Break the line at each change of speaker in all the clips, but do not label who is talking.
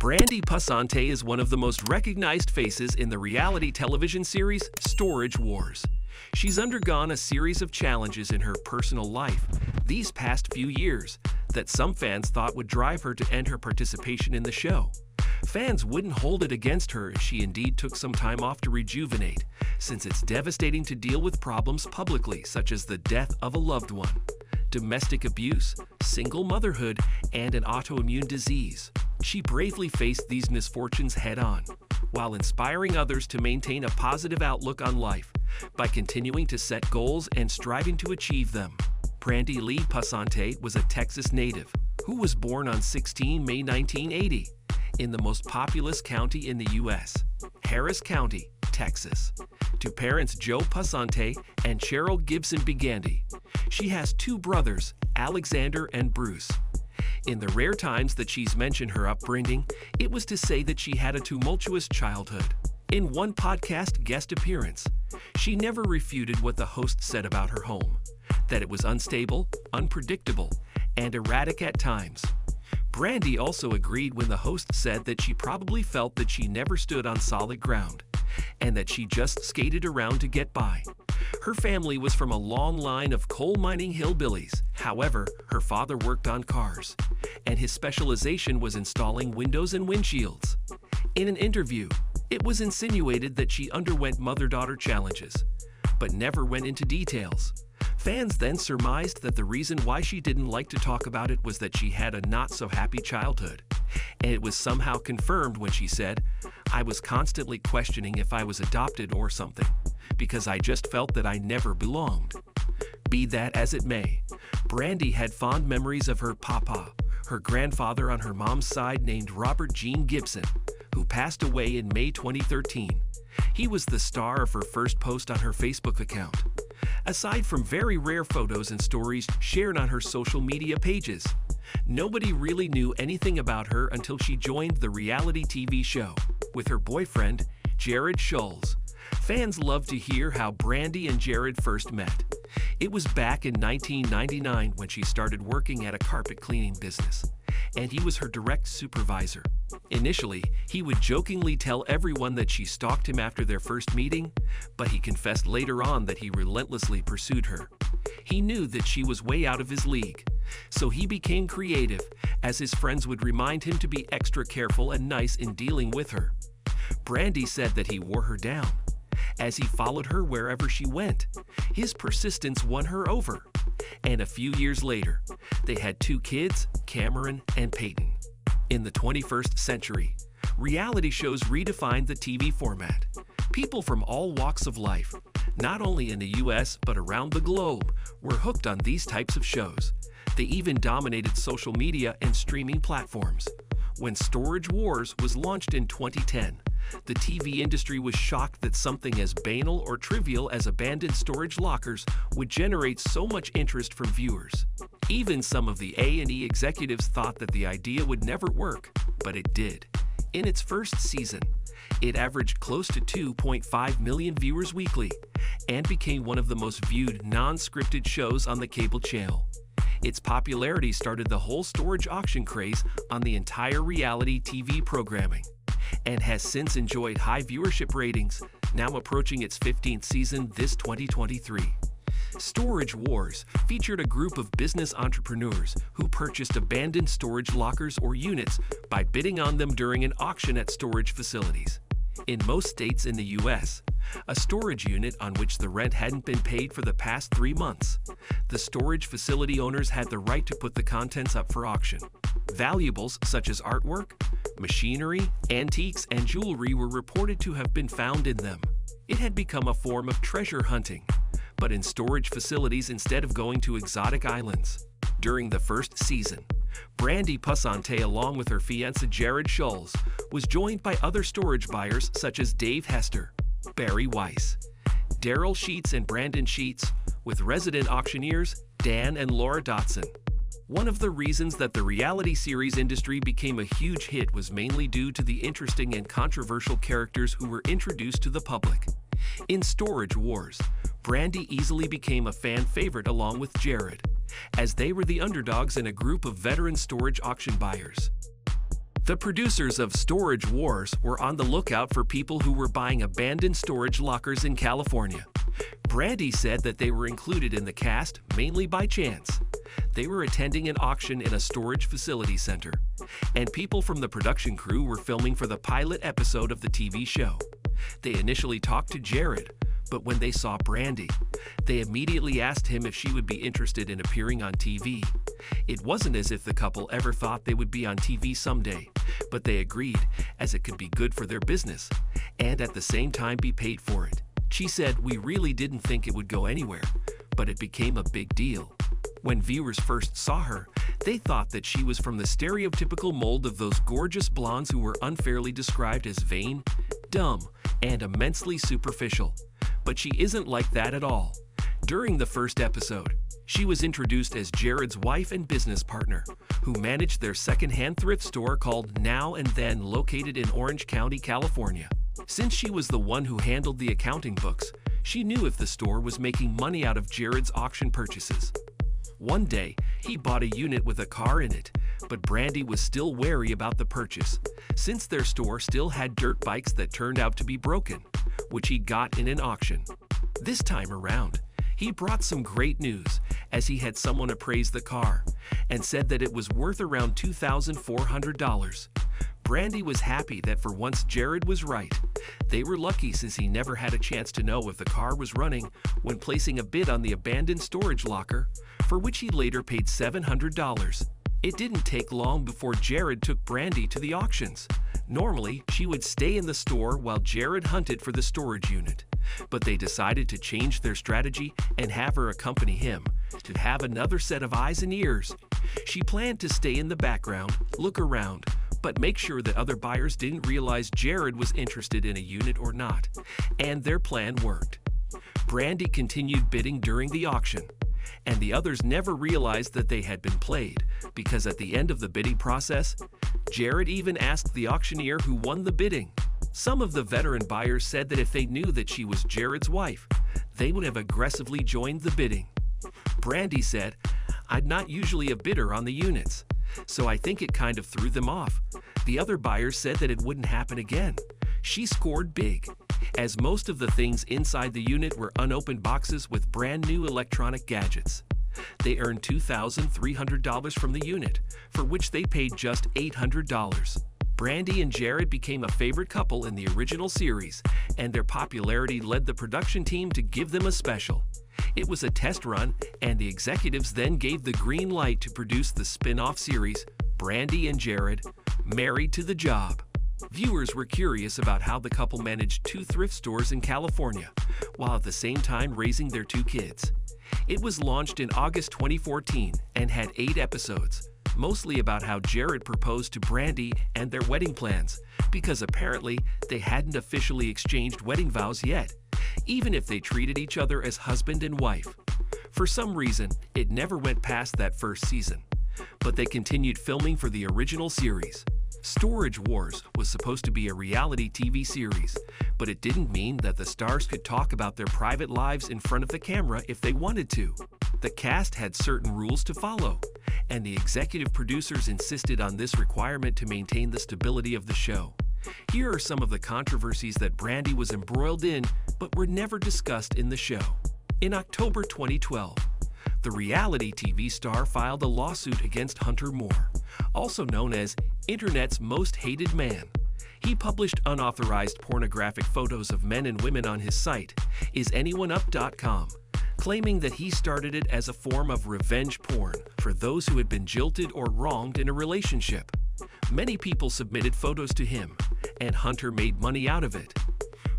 Brandi Passante is one of the most recognized faces in the reality television series Storage Wars. She's undergone a series of challenges in her personal life these past few years that some fans thought would drive her to end her participation in the show. Fans wouldn't hold it against her if she indeed took some time off to rejuvenate, since it's devastating to deal with problems publicly such as the death of a loved one, domestic abuse, single motherhood, and an autoimmune disease. She bravely faced these misfortunes head-on, while inspiring others to maintain a positive outlook on life by continuing to set goals and striving to achieve them. Brandi Lee Passante was a Texas native who was born on 16 May 1980 in the most populous county in the U.S., Harris County, Texas, to parents Joe Passante and Cheryl Gibson Bigandy. She has two brothers, Alexander and Bruce. In the rare times that she's mentioned her upbringing, it was to say that she had a tumultuous childhood. In one podcast guest appearance, she never refuted what the host said about her home, that it was unstable, unpredictable, and erratic at times. Brandi also agreed when the host said that she probably felt that she never stood on solid ground, and that she just skated around to get by. Her family was from a long line of coal mining hillbillies. However, her father worked on cars, and his specialization was installing windows and windshields. In an interview, it was insinuated that she underwent mother-daughter challenges, but never went into details. Fans then surmised that the reason why she didn't like to talk about it was that she had a not-so-happy childhood, and it was somehow confirmed when she said, "I was constantly questioning if I was adopted or something, because I just felt that I never belonged." Be that as it may, Brandi had fond memories of her papa, her grandfather on her mom's side named Robert Gene Gibson, who passed away in May 2013. He was the star of her first post on her Facebook account. Aside from very rare photos and stories shared on her social media pages, nobody really knew anything about her until she joined the reality TV show with her boyfriend, Jared Schulz. Fans love to hear how Brandi and Jared first met. It was back in 1999 when she started working at a carpet cleaning business, and he was her direct supervisor. Initially, he would jokingly tell everyone that she stalked him after their first meeting, but he confessed later on that he relentlessly pursued her. He knew that she was way out of his league, so he became creative, as his friends would remind him to be extra careful and nice in dealing with her. Brandi said that he wore her down, as he followed her wherever she went. His persistence won her over, and a few years later, they had two kids, Cameron and Peyton. In the 21st century, reality shows redefined the TV format. People from all walks of life, not only in the US but around the globe, were hooked on these types of shows. They even dominated social media and streaming platforms. When Storage Wars was launched in 2010, the TV industry was shocked that something as banal or trivial as abandoned storage lockers would generate so much interest from viewers. Even some of the A&E executives thought that the idea would never work, but it did. In its first season, it averaged close to 2.5 million viewers weekly and became one of the most viewed non-scripted shows on the cable channel. Its popularity started the whole storage auction craze on the entire reality TV programming, and has since enjoyed high viewership ratings, now approaching its 15th season this 2023. Storage Wars featured a group of business entrepreneurs who purchased abandoned storage lockers or units by bidding on them during an auction at storage facilities. In most states in the U.S., a storage unit on which the rent hadn't been paid for the past 3 months, the storage facility owners had the right to put the contents up for auction. Valuables such as artwork, machinery, antiques, and jewelry were reported to have been found in them. It had become a form of treasure hunting, but in storage facilities instead of going to exotic islands. During the first season, Brandi Passante, along with her fiancé Jared Schulz, was joined by other storage buyers such as Dave Hester, Barry Weiss, Daryl Sheets and Brandon Sheets, with resident auctioneers Dan and Laura Dotson. One of the reasons that the reality series industry became a huge hit was mainly due to the interesting and controversial characters who were introduced to the public. In Storage Wars, Brandi easily became a fan favorite along with Jared, as they were the underdogs in a group of veteran storage auction buyers. The producers of Storage Wars were on the lookout for people who were buying abandoned storage lockers in California. Brandi said that they were included in the cast mainly by chance. They were attending an auction in a storage facility center, and people from the production crew were filming for the pilot episode of the TV show. They initially talked to Jared, but when they saw Brandi, they immediately asked him if she would be interested in appearing on TV. It wasn't as if the couple ever thought they would be on TV someday, but they agreed as it could be good for their business and at the same time be paid for it. She said, "We really didn't think it would go anywhere, but it became a big deal." When viewers first saw her, they thought that she was from the stereotypical mold of those gorgeous blondes who were unfairly described as vain, dumb, and immensely superficial. But she isn't like that at all. During the first episode, she was introduced as Jared's wife and business partner, who managed their second-hand thrift store called Now and Then, located in Orange County, California. Since she was the one who handled the accounting books, she knew if the store was making money out of Jared's auction purchases. One day, he bought a unit with a car in it, but Brandi was still wary about the purchase, since their store still had dirt bikes that turned out to be broken, which he got in an auction. This time around, he brought some great news, as he had someone appraise the car, and said that it was worth around $2,400. Brandi was happy that for once Jared was right. They were lucky since he never had a chance to know if the car was running when placing a bid on the abandoned storage locker, for which he later paid $700. It didn't take long before Jared took Brandi to the auctions. Normally, she would stay in the store while Jared hunted for the storage unit, but they decided to change their strategy and have her accompany him, to have another set of eyes and ears. She planned to stay in the background, look around, but make sure that other buyers didn't realize Jared was interested in a unit or not, and their plan worked. Brandi continued bidding during the auction, and the others never realized that they had been played, because at the end of the bidding process, Jared even asked the auctioneer who won the bidding. Some of the veteran buyers said that if they knew that she was Jared's wife, they would have aggressively joined the bidding. Brandi said, "I'm not usually a bidder on the units, so I think it kind of threw them off." The other buyers said that it wouldn't happen again. She scored big, as most of the things inside the unit were unopened boxes with brand new electronic gadgets. They earned $2,300 from the unit, for which they paid just $800. Brandi and Jared became a favorite couple in the original series, and their popularity led the production team to give them a special. It was a test run, and the executives then gave the green light to produce the spin-off series, Brandi and Jared, Married to the Job. Viewers were curious about how the couple managed 2 thrift stores in California, while at the same time raising their 2 kids. It was launched in August 2014 and had 8 episodes, mostly about how Jared proposed to Brandi and their wedding plans, because apparently they hadn't officially exchanged wedding vows yet, even if they treated each other as husband and wife. For some reason, it never went past that first season, but they continued filming for the original series. Storage Wars was supposed to be a reality TV series, but it didn't mean that the stars could talk about their private lives in front of the camera if they wanted to. The cast had certain rules to follow, and the executive producers insisted on this requirement to maintain the stability of the show. Here are some of the controversies that Brandi was embroiled in, but were never discussed in the show. In October 2012, the reality TV star filed a lawsuit against Hunter Moore, also known as Internet's Most Hated Man. He published unauthorized pornographic photos of men and women on his site, isanyoneup.com, claiming that he started it as a form of revenge porn for those who had been jilted or wronged in a relationship. Many people submitted photos to him, and Hunter made money out of it.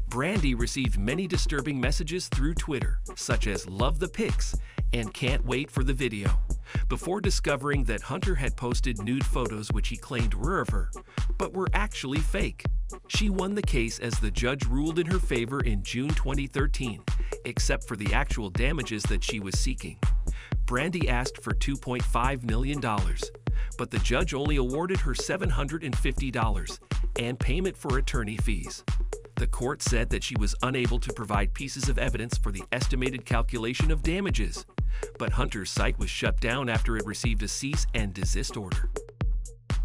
Brandi received many disturbing messages through Twitter, such as "love the pics" and "can't wait for the video," before discovering that Hunter had posted nude photos which he claimed were of her, but were actually fake. She won the case as the judge ruled in her favor in June 2013, except for the actual damages that she was seeking. Brandi asked for $2.5 million, but the judge only awarded her $750 and payment for attorney fees. The court said that she was unable to provide pieces of evidence for the estimated calculation of damages, but Hunter's site was shut down after it received a cease and desist order.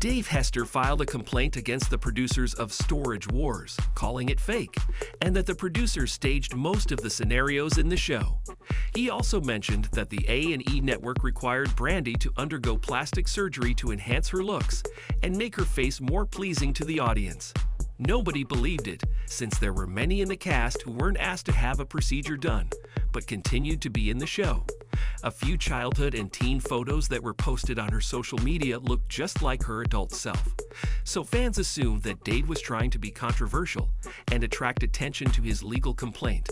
Dave Hester filed a complaint against the producers of Storage Wars, calling it fake, and that the producers staged most of the scenarios in the show. He also mentioned that the A&E network required Brandi to undergo plastic surgery to enhance her looks and make her face more pleasing to the audience. Nobody believed it, since there were many in the cast who weren't asked to have a procedure done, but continued to be in the show. A few childhood and teen photos that were posted on her social media looked just like her adult self. So fans assumed that Dave was trying to be controversial and attract attention to his legal complaint.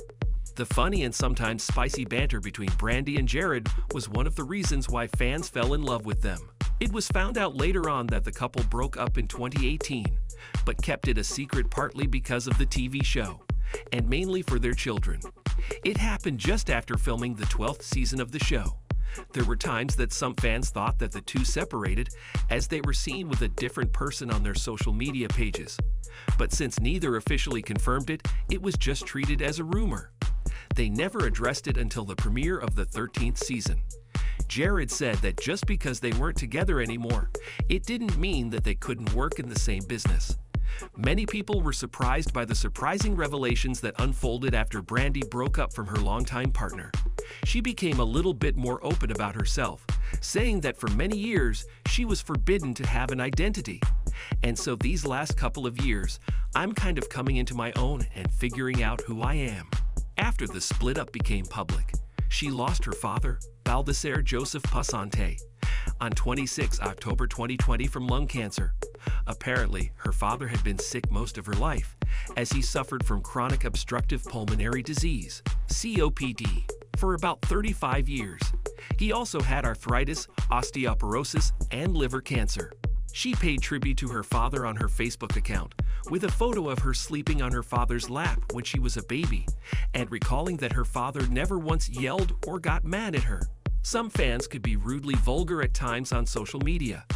The funny and sometimes spicy banter between Brandi and Jared was one of the reasons why fans fell in love with them. It was found out later on that the couple broke up in 2018, but kept it a secret partly because of the TV show, and mainly for their children. It happened just after filming the 12th season of the show. There were times that some fans thought that the two separated, as they were seen with a different person on their social media pages. But since neither officially confirmed it, it was just treated as a rumor. They never addressed it until the premiere of the 13th season. Jared said that just because they weren't together anymore, it didn't mean that they couldn't work in the same business. Many people were surprised by the surprising revelations that unfolded after Brandi broke up from her longtime partner. She became a little bit more open about herself, saying that for many years she was forbidden to have an identity. And so these last couple of years, I'm kind of coming into my own and figuring out who I am. After the split up became public, she lost her father, Baldassare Joseph Passante, on 26 October 2020 from lung cancer. Apparently, her father had been sick most of her life, as he suffered from chronic obstructive pulmonary disease, COPD, for about 35 years. He also had arthritis, osteoporosis, and liver cancer. She paid tribute to her father on her Facebook account, with a photo of her sleeping on her father's lap when she was a baby, and recalling that her father never once yelled or got mad at her. Some fans could be rudely vulgar at times on social media.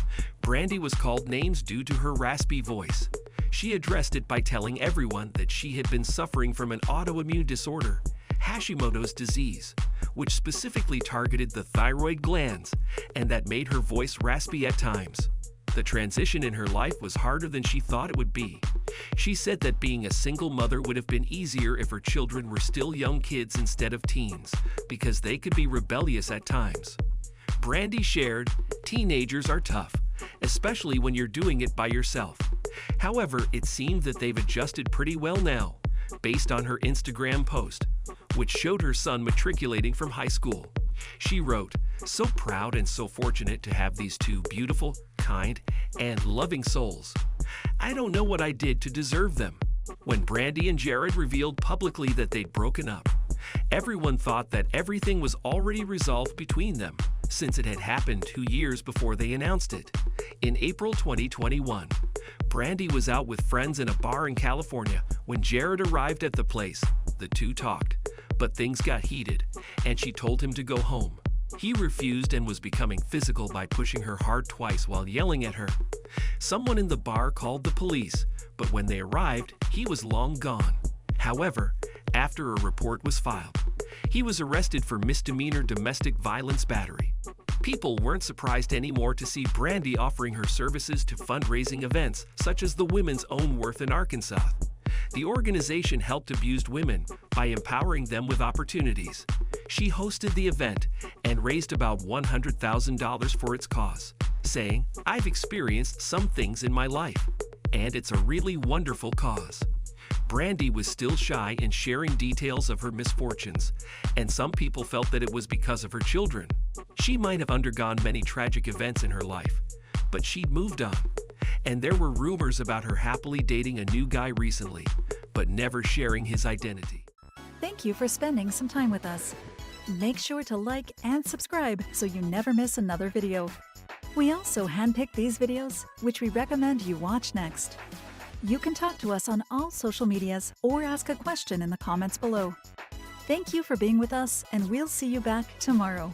Brandi was called names due to her raspy voice. She addressed it by telling everyone that she had been suffering from an autoimmune disorder, Hashimoto's disease, which specifically targeted the thyroid glands, and that made her voice raspy at times. The transition in her life was harder than she thought it would be. She said that being a single mother would have been easier if her children were still young kids instead of teens, because they could be rebellious at times. Brandi shared, "Teenagers are tough, especially when you're doing it by yourself. However, it seemed that they've adjusted pretty well now," based on her Instagram post, which showed her son matriculating from high school. She wrote, "So proud and so fortunate to have these two beautiful, kind, and loving souls. I don't know what I did to deserve them." When Brandi and Jared revealed publicly that they'd broken up, everyone thought that everything was already resolved between them, since it had happened 2 years before they announced it. In April 2021, Brandi was out with friends in a bar in California when Jared arrived at the place. The two talked, but things got heated, and she told him to go home. He refused and was becoming physical by pushing her hard twice while yelling at her. Someone in the bar called the police, but when they arrived, he was long gone. However, after a report was filed, he was arrested for misdemeanor domestic violence battery. People weren't surprised anymore to see Brandi offering her services to fundraising events such as the Women's Own Worth in Arkansas. The organization helped abused women by empowering them with opportunities. She hosted the event and raised about $100,000 for its cause, saying, "I've experienced some things in my life, and it's a really wonderful cause." Brandi was still shy in sharing details of her misfortunes, and some people felt that it was because of her children. She might have undergone many tragic events in her life, but she'd moved on. And there were rumors about her happily dating a new guy recently, but never sharing his identity.
Thank you for spending some time with us. Make sure to like and subscribe so you never miss another video. We also handpick these videos, which we recommend you watch next. You can talk to us on all social medias or ask a question in the comments below. Thank you for being with us, and we'll see you back tomorrow.